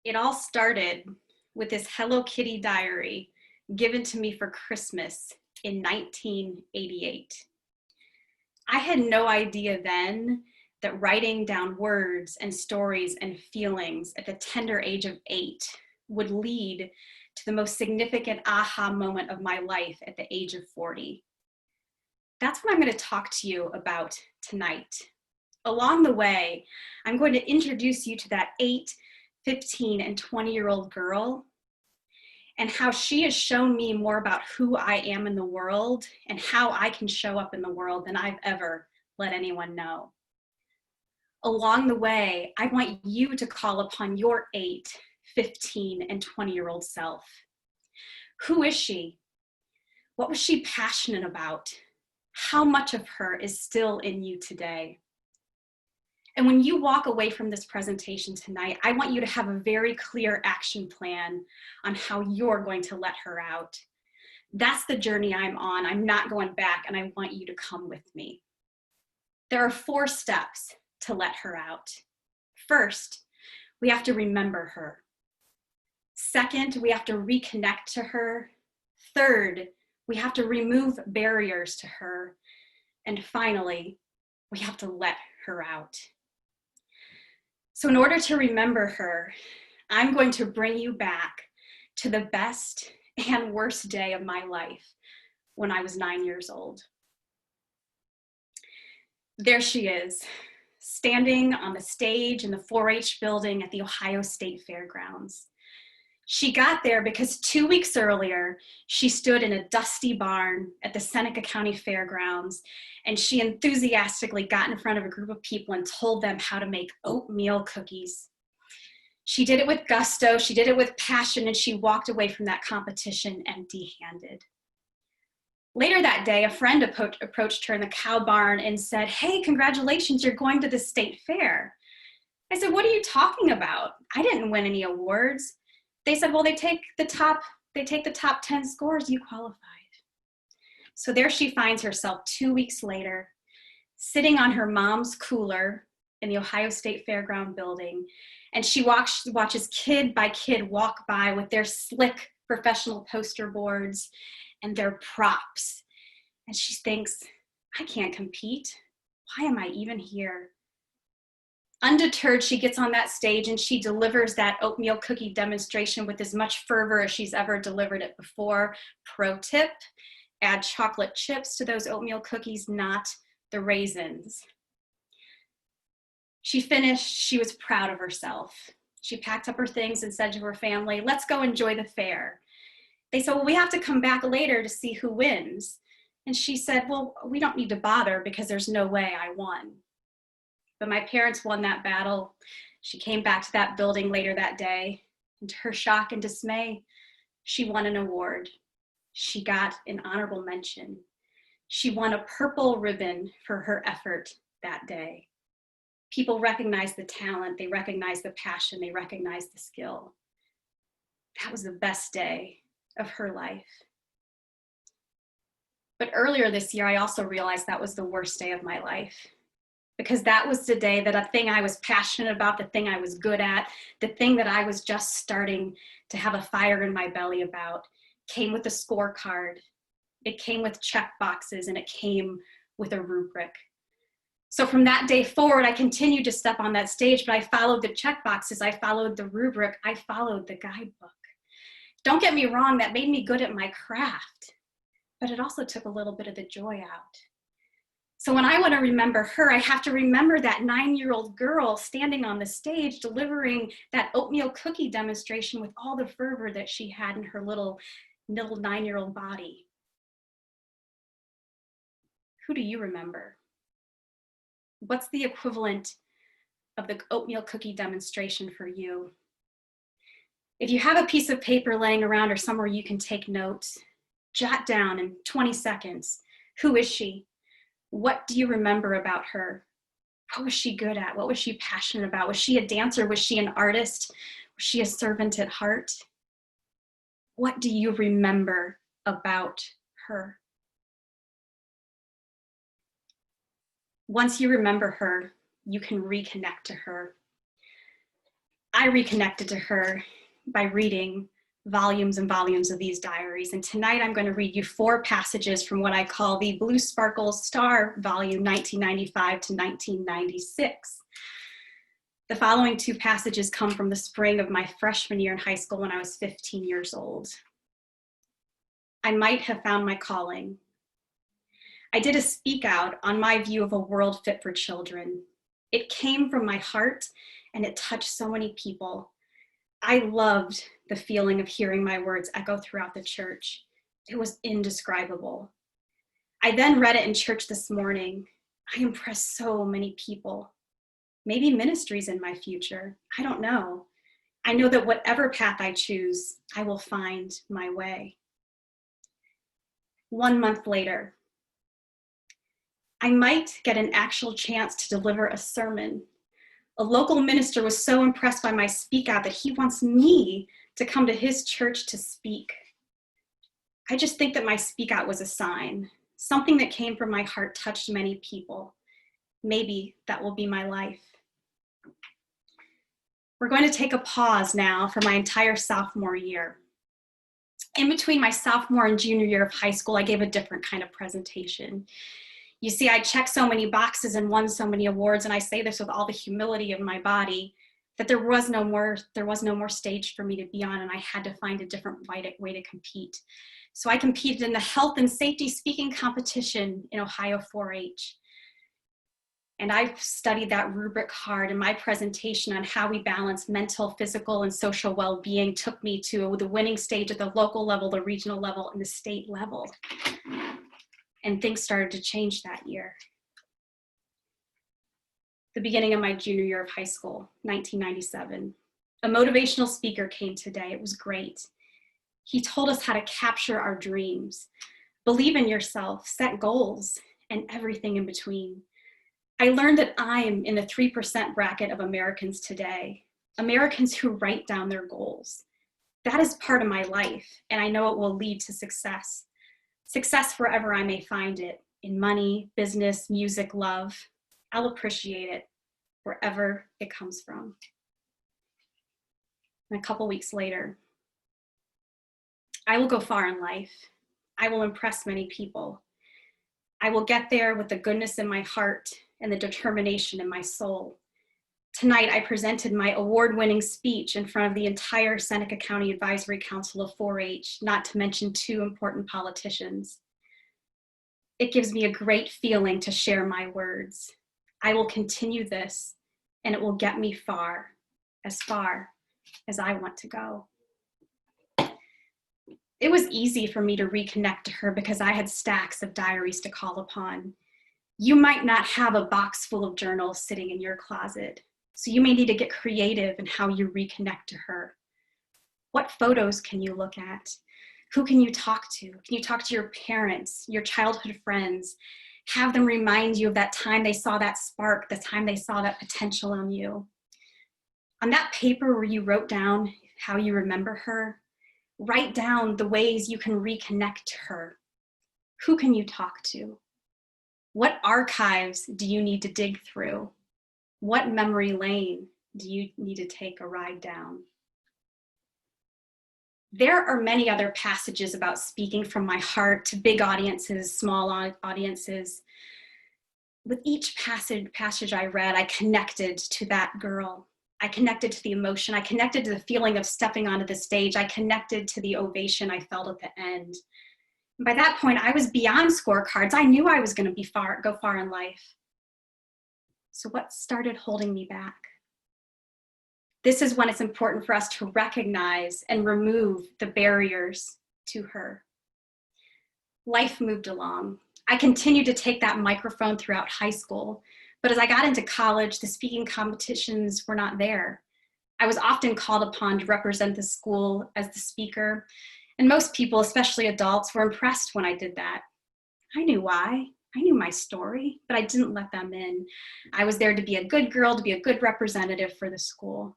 It all started with this Hello Kitty diary given to me for Christmas in 1988. I had no idea then that writing down words and stories and feelings at the tender age of 8 would lead to the most significant aha moment of my life at the age of 40. That's what I'm going to talk to you about tonight. Along the way, I'm going to introduce you to that 8, 15, and 20-year-old girl and how she has shown me more about who I am in the world and how I can show up in the world than I've ever let anyone know. Along the way, I want you to call upon your 8, 15, and 20-year-old self. Who is she? What was she passionate about? How much of her is still in you today? And when you walk away from this presentation tonight, I want you to have a very clear action plan on how you're going to let her out. That's the journey I'm on. I'm not going back, and I want you to come with me. There are 4 steps to let her out. First, we have to remember her. Second, we have to reconnect to her. Third, we have to remove barriers to her. And finally, we have to let her out. So in order to remember her, I'm going to bring you back to the best and worst day of my life when I was 9 years old. There she is, standing on the stage in the 4-H building at the Ohio State Fairgrounds. She got there because 2 weeks earlier, she stood in a dusty barn at the Seneca County Fairgrounds, and she enthusiastically got in front of a group of people and told them how to make oatmeal cookies. She did it with gusto, she did it with passion, and she walked away from that competition empty-handed. Later that day, a friend approached her in the cow barn and said, "Hey, congratulations, you're going to the state fair." I said, "What are you talking about? I didn't win any awards." They said, "Well, they take the top 10 scores, you qualified." So there she finds herself 2 weeks later, sitting on her mom's cooler in the Ohio State Fairground building, and she watches kid by kid walk by with their slick professional poster boards and their props. And she thinks, "I can't compete. Why am I even here?" Undeterred, she gets on that stage and she delivers that oatmeal cookie demonstration with as much fervor as she's ever delivered it before. Pro tip, add chocolate chips to those oatmeal cookies, not the raisins. She finished, she was proud of herself. She packed up her things and said to her family, "Let's go enjoy the fair." They said, "Well, we have to come back later to see who wins." And she said, "Well, we don't need to bother because there's no way I won." But my parents won that battle. She came back to that building later that day, and to her shock and dismay, she won an award. She got an honorable mention. She won a purple ribbon for her effort that day. People recognized the talent, they recognized the passion, they recognized the skill. That was the best day of her life. But earlier this year, I also realized that was the worst day of my life, because that was the day that a thing I was passionate about, the thing I was good at, the thing that I was just starting to have a fire in my belly about, came with a scorecard. It came with check boxes, and it came with a rubric. So from that day forward, I continued to step on that stage, but I followed the check boxes, I followed the rubric, I followed the guidebook. Don't get me wrong, that made me good at my craft, but it also took a little bit of the joy out. So when I want to remember her, I have to remember that 9-year-old girl standing on the stage delivering that oatmeal cookie demonstration with all the fervor that she had in her little 9-year-old body. Who do you remember? What's the equivalent of the oatmeal cookie demonstration for you? If you have a piece of paper laying around or somewhere you can take notes, jot down in 20 seconds, who is she? What do you remember about her? What was she good at? What was she passionate about? Was she a dancer? Was she an artist? Was she a servant at heart? What do you remember about her? Once you remember her, you can reconnect to her. I reconnected to her by reading volumes and volumes of these diaries. And tonight I'm going to read you 4 passages from what I call the Blue Sparkle Star volume 1995 to 1996. The following 2 passages come from the spring of my freshman year in high school when I was 15 years old. I might have found my calling. I did a speak out on my view of a world fit for children. It came from my heart and it touched so many people. I loved the feeling of hearing my words echo throughout the church. It was indescribable. I then read it in church this morning. I impressed so many people. Maybe ministries in my future. I don't know. I know that whatever path I choose, I will find my way. 1 month later, I might get an actual chance to deliver a sermon. A local minister was so impressed by my speak out that he wants me to come to his church to speak. I just think that my speak out was a sign. Something that came from my heart touched many people. Maybe that will be my life. We're going to take a pause now for my entire sophomore year. In between my sophomore and junior year of high school, I gave a different kind of presentation. You see, I checked so many boxes and won so many awards, and I say this with all the humility of my body, that there was no more stage for me to be on, and I had to find a different way to compete. So I competed in the health and safety speaking competition in Ohio 4-H. And I've studied that rubric hard, and my presentation on how we balance mental, physical, and social well-being took me to the winning stage at the local level, the regional level, and the state level. And things started to change that year. The beginning of my junior year of high school, 1997. A motivational speaker came today. It was great. He told us how to capture our dreams, believe in yourself, set goals, and everything in between. I learned that I'm in the 3% bracket of Americans today, Americans who write down their goals. That is part of my life, and I know it will lead to success. Success wherever I may find it, in money, business, music, love. I'll appreciate it wherever it comes from. And a couple weeks later, I will go far in life. I will impress many people. I will get there with the goodness in my heart and the determination in my soul. Tonight, I presented my award-winning speech in front of the entire Seneca County Advisory Council of 4-H, not to mention 2 important politicians. It gives me a great feeling to share my words. I will continue this, and it will get me far as I want to go. It was easy for me to reconnect to her because I had stacks of diaries to call upon. You might not have a box full of journals sitting in your closet, so you may need to get creative in how you reconnect to her. What photos can you look at? Who can you talk to? Can you talk to your parents, your childhood friends? Have them remind you of that time they saw that spark, the time they saw that potential in you. On that paper where you wrote down how you remember her, write down the ways you can reconnect to her. Who can you talk to? What archives do you need to dig through? What memory lane do you need to take a ride down? There are many other passages about speaking from my heart to big audiences, small audiences. With each passage I read, I connected to that girl. I connected to the emotion. I connected to the feeling of stepping onto the stage. I connected to the ovation I felt at the end. And by that point, I was beyond scorecards. I knew I was going to go far in life. So what started holding me back? This is when it's important for us to recognize and remove the barriers to her. Life moved along. I continued to take that microphone throughout high school, but as I got into college, the speaking competitions were not there. I was often called upon to represent the school as the speaker, and most people, especially adults, were impressed when I did that. I knew why. I knew my story, but I didn't let them in. I was there to be a good girl, to be a good representative for the school.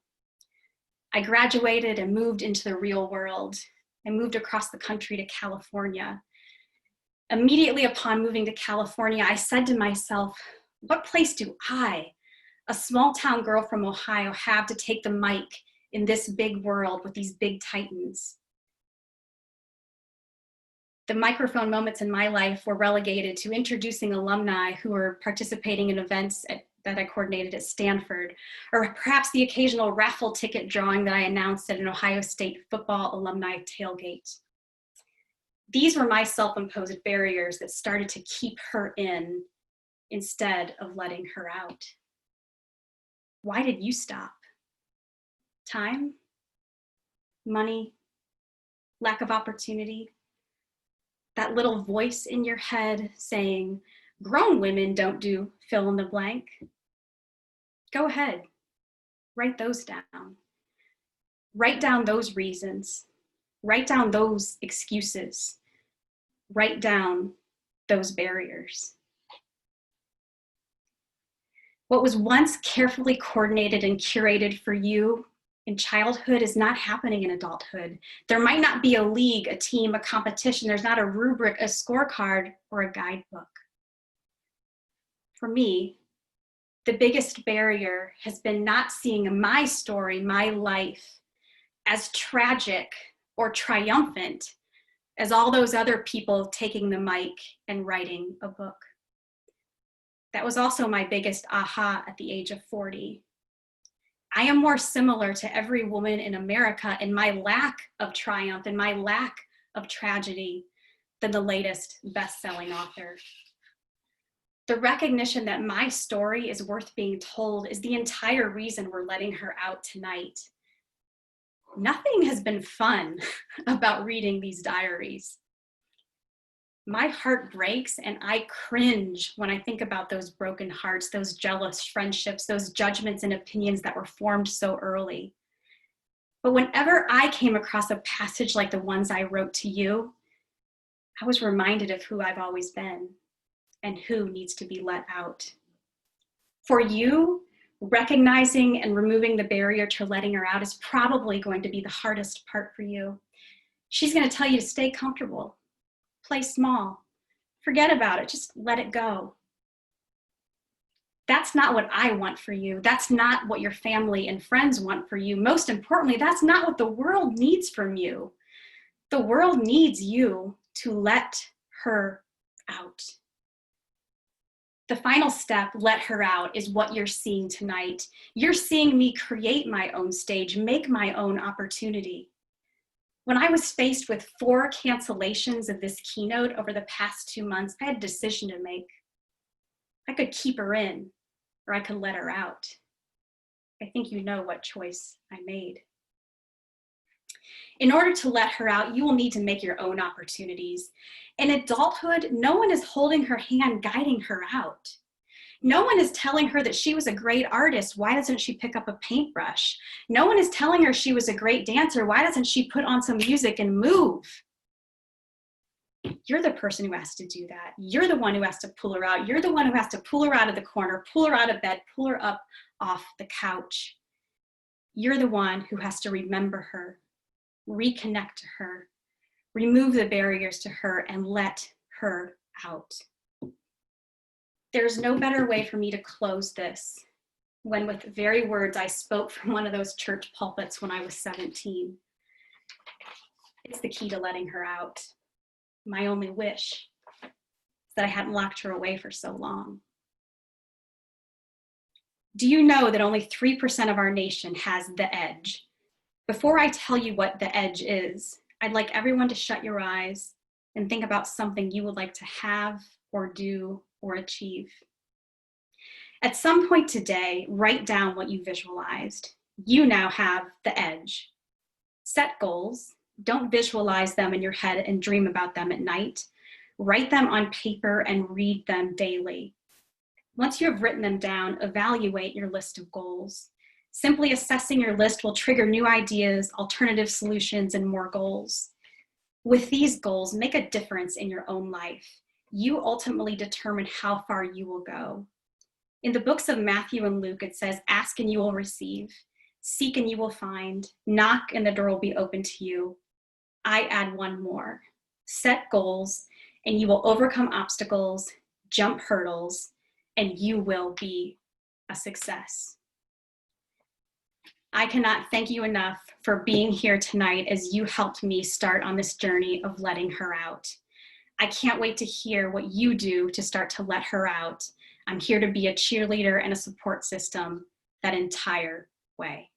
I graduated and moved into the real world. I moved across the country to California. Immediately upon moving to California, I said to myself, what place do I, a small town girl from Ohio, have to take the mic in this big world with these big titans. The microphone moments in my life were relegated to introducing alumni who were participating in events that I coordinated at Stanford, or perhaps the occasional raffle ticket drawing that I announced at an Ohio State football alumni tailgate. These were my self-imposed barriers that started to keep her in instead of letting her out. Why did you stop? Time? Money? Lack of opportunity? That little voice in your head saying, grown women don't do fill in the blank. Go ahead, write those down. Write down those reasons. Write down those excuses. Write down those barriers. What was once carefully coordinated and curated for you in childhood is not happening in adulthood. There might not be a league, a team, a competition. There's not a rubric, a scorecard, or a guidebook. For me, the biggest barrier has been not seeing my story, my life, as tragic or triumphant as all those other people taking the mic and writing a book. That was also my biggest aha at the age of 40. I am more similar to every woman in America in my lack of triumph and my lack of tragedy than the latest best-selling author. The recognition that my story is worth being told is the entire reason we're letting her out tonight. Nothing has been fun about reading these diaries. My heart breaks and I cringe when I think about those broken hearts, those jealous friendships, those judgments and opinions that were formed so early. But whenever I came across a passage like the ones I wrote to you, I was reminded of who I've always been and who needs to be let out. For you, recognizing and removing the barrier to letting her out is probably going to be the hardest part for you. She's going to tell you to stay comfortable. Play small. Forget about it. Just let it go. That's not what I want for you. That's not what your family and friends want for you. Most importantly, that's not what the world needs from you. The world needs you to let her out. The final step, let her out, is what you're seeing tonight. You're seeing me create my own stage, make my own opportunity. When I was faced with 4 cancellations of this keynote over the past 2 months, I had a decision to make. I could keep her in, or I could let her out. I think you know what choice I made. In order to let her out, you will need to make your own opportunities. In adulthood, no one is holding her hand, guiding her out. No one is telling her that she was a great artist. Why doesn't she pick up a paintbrush? No one is telling her she was a great dancer. Why doesn't she put on some music and move? You're the person who has to do that. You're the one who has to pull her out. You're the one who has to pull her out of the corner, pull her out of bed, pull her up off the couch. You're the one who has to remember her, reconnect to her, remove the barriers to her, and let her out. There's no better way for me to close this when with very words I spoke from one of those church pulpits when I was 17. It's the key to letting her out. My only wish is that I hadn't locked her away for so long. Do you know that only 3% of our nation has the edge? Before I tell you what the edge is, I'd like everyone to shut your eyes and think about something you would like to have or do or achieve. At some point today, write down what you visualized. You now have the edge. Set goals. Don't visualize them in your head and dream about them at night. Write them on paper and read them daily. Once you have written them down, evaluate your list of goals. Simply assessing your list will trigger new ideas, alternative solutions, and more goals. With these goals, make a difference in your own life. You ultimately determine how far you will go. In the books of Matthew and Luke, it says, ask and you will receive, seek and you will find, knock and the door will be open to you. I add one more. Set goals and you will overcome obstacles, jump hurdles, and you will be a success. I cannot thank you enough for being here tonight as you helped me start on this journey of letting her out. I can't wait to hear what you do to start to let her out. I'm here to be a cheerleader and a support system that entire way.